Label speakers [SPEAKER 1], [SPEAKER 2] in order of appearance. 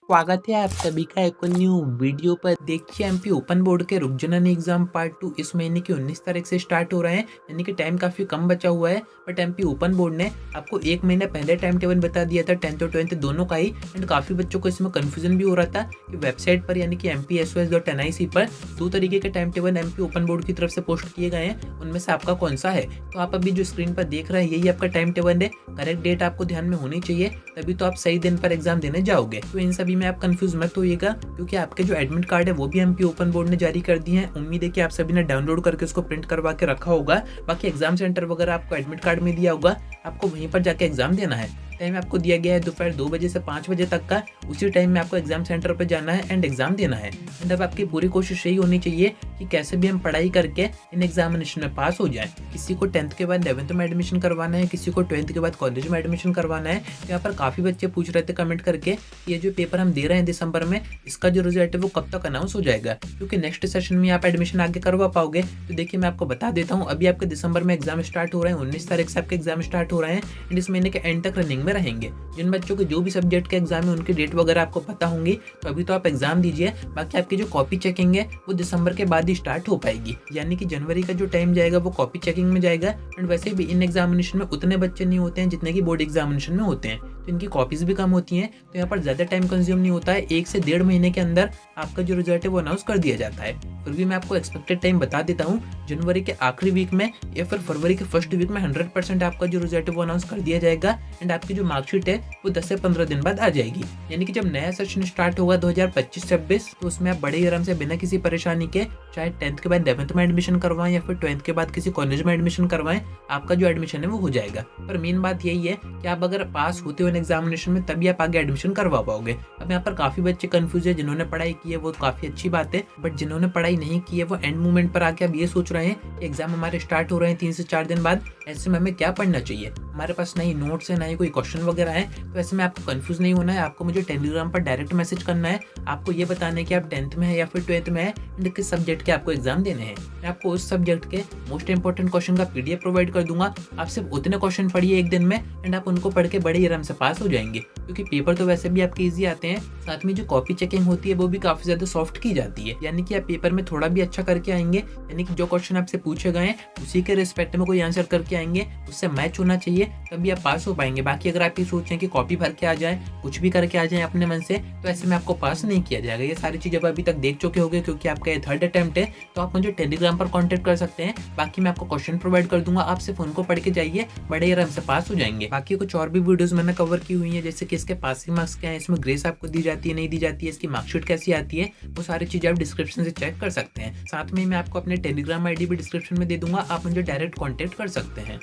[SPEAKER 1] स्वागत है आप सभी का एक न्यू वीडियो पर। देखिए एमपी ओपन बोर्ड के रुक जननी एग्जाम पार्ट 2 इस महीने की 19 तारीख से स्टार्ट हो रहे हैं, यानी कि टाइम काफ़ी कम बचा हुआ है। बट एमपी ओपन बोर्ड ने आपको एक महीना पहले टाइम टेबल बता दिया था, 10th और 12th दोनों का ही। एंड काफ़ी बच्चों को इसमें कन्फ्यूजन भी हो रहा था कि वेबसाइट पर यानी कि mpsos.nic पर दो तरीके के time table MP open board की तरफ से पोस्ट किए गए हैं, उनमें से आपका कौन सा है। तो आप अभी जो स्क्रीन पर देख रहे हैं यही आपका टाइम टेबल है। करेक्ट डेट आपको ध्यान में होनी चाहिए, तभी तो आप सही दिन पर एग्जाम देने जाओगे। तो इन सभी में आप कंफ्यूज मत होइएगा, क्योंकि आपके जो एडमिट कार्ड है वो भी एमपी ओपन बोर्ड ने जारी कर दिए हैं। उम्मीद है कि आप सभी ने डाउनलोड करके उसको प्रिंट करवा के रखा होगा। बाकी एग्जाम सेंटर वगैरह आपको एडमिट कार्ड में दिया होगा, आपको वहीं पर जाके एग्जाम देना है। टाइम आपको दिया गया है दोपहर 2 बजे से 5 बजे तक का। उसी टाइम में आपको एग्जाम सेंटर पर जाना है एंड एग्जाम देना है। एंड अब आपकी पूरी कोशिश यही होनी चाहिए कि कैसे भी हम पढ़ाई करके इन एग्जामिनेशन में पास हो जाए। किसी को 10th के बाद 11th में एडमिशन करवाना है, किसी को 12th के बाद कॉलेज में एडमिशन करवाना है। तो यहाँ पर काफ़ी बच्चे पूछ रहे थे कमेंट करके, ये जो पेपर हम दे रहे हैं दिसंबर में, इसका जो रिजल्ट है वो कब तक अनाउंस हो जाएगा, क्योंकि नेक्स्ट सेशन में आप एडमिशन आगे करवा पाओगे। तो देखिए मैं आपको बता देता हूँ, अभी आपके दिसंबर में एग्जाम स्टार्ट हो रहे हैं, 19 तारीख से आपके एग्जाम स्टार्ट हो रहे हैं एंड इस महीने के एंड तक रनिंग में रहेंगे। जिन बच्चों के जो भी सब्जेक्ट के एग्जाम है उनकी डेट वगैरह आपको पता होंगी, तो अभी तो आप एग्जाम दीजिए। बाकी आपकी जो कॉपी चेकिंग है वो दिसंबर के बाद ही स्टार्ट हो पाएगी, यानी कि जनवरी का जो टाइम जाएगा वो कॉपी चेकिंग में जाएगा। एंड वैसे भी इन एग्जामिनेशन में उतने बच्चे नहीं होते हैं जितने की बोर्ड एग्जामिनेशन में होते हैं, तो इनकी कॉपीज भी कम होती हैं। तो यहाँ पर ज़्यादा टाइम कंज्यूम नहीं होता है, 1 से 1.5 महीने के अंदर आपका जो रिजल्ट है वो अनाउंस कर दिया जाता है। फिर भी मैं आपको एक्सपेक्टेड टाइम बता देता हूँ, जनवरी के आखिरी वीक में या फिर फरवरी के फर्स्ट वीक में 100% आपका जो रिजल्ट है वो अनाउंस कर दिया जाएगा। एंड आपकी जो मार्कशीट है वो 10 से 15 दिन बाद आ जाएगी, यानी कि जब नया सेशन स्टार्ट होगा 2025-26, तो उसमें आप बड़े आराम से बिना किसी परेशानी के, चाहे 10th के बाद 11th में एडमिशन करवाएं या फिर 12th के बाद किसी कॉलेज में एडमिशन करवाएं, आपका जो एडमिशन है वो हो जाएगा। पर मेन बात यही है कि आप अगर पास होते हो एग्जामिनेशन में तभी आप आगे एडमिशन करवा पाओगे। अब यहाँ पर काफी बच्चे कंफ्यूज है, जिन्होंने पढ़ाई की है वो काफी अच्छी बात है, बट जिन्होंने पढ़ाई नहीं की है वो एंड मोमेंट पर आके अब ये सोच रहे हैं कि एग्जाम हमारे स्टार्ट हो रहे हैं 3 से 4 दिन बाद, ऐसे में हमें क्या पढ़ना चाहिए। हमारे पास ना ही नोट्स है ना ही कोई क्वेश्चन वगैरह है, तो ऐसे में आपको कंफ्यूज नहीं होना है। आपको मुझे टेलीग्राम पर डायरेक्ट मैसेज करना है, आपको ये बताना है कि आप 10th में है या फिर 12th में है एंड किस सब्जेक्ट के आपको एग्जाम देने हैं। मैं आपको उस सब्जेक्ट के मोस्ट इंपॉर्टेंट क्वेश्चन का पीडीएफ प्रोवाइड कर दूंगा। आप सिर्फ उतने क्वेश्चन पढ़िए एक दिन में एंड आप उनको पढ़ के बड़े आराम से पास हो जाएंगे, क्योंकि पेपर तो वैसे भी आपके ईजी आते हैं। साथ में जो कॉपी चेकिंग होती है वो भी काफी ज्यादा सॉफ्ट की जाती है, यानी कि आप पेपर में थोड़ा भी अच्छा करके आएंगे, यानी कि जो क्वेश्चन आपसे पूछे गए हैं उसी के रिस्पेक्ट में कोई आंसर करके आएंगे, उससे मैच होना चाहिए, तभी आप पास हो पाएंगे। बाकी अगर आप ये सोचें कि कॉपी भर के आ जाए, कुछ भी करके आ जाए अपने मन से, तो ऐसे में आपको पास नहीं किया जाएगा। ये सारी चीजें अभी तक देख चुके होंगे, क्योंकि आपका ये 3rd अटेम्प्ट है। तो आप मुझे टेलीग्राम पर कॉन्टेक्ट कर सकते हैं, बाकी मैं आपको क्वेश्चन प्रोवाइड कर दूंगा, आप सिर्फ उनको पढ़ के जाइए, बड़े आराम से पास हो जाएंगे। बाकी कुछ और भी वीडियोस मैंने कवर की हुई है, जैसे कि इसके पासिंग मार्क्स क्या है, इसमें ग्रेस आपको दी जाती है नहीं दी जाती है, इसकी मार्कशीट कैसी आती है, वो सारी चीजें आप डिस्क्रिप्शन से चेक कर सकते हैं। साथ में मैं आपको अपने टेलीग्राम आईडी भी डिस्क्रिप्शन में दे दूंगा, आप मुझे डायरेक्ट कॉन्टेक्ट कर सकते हैं।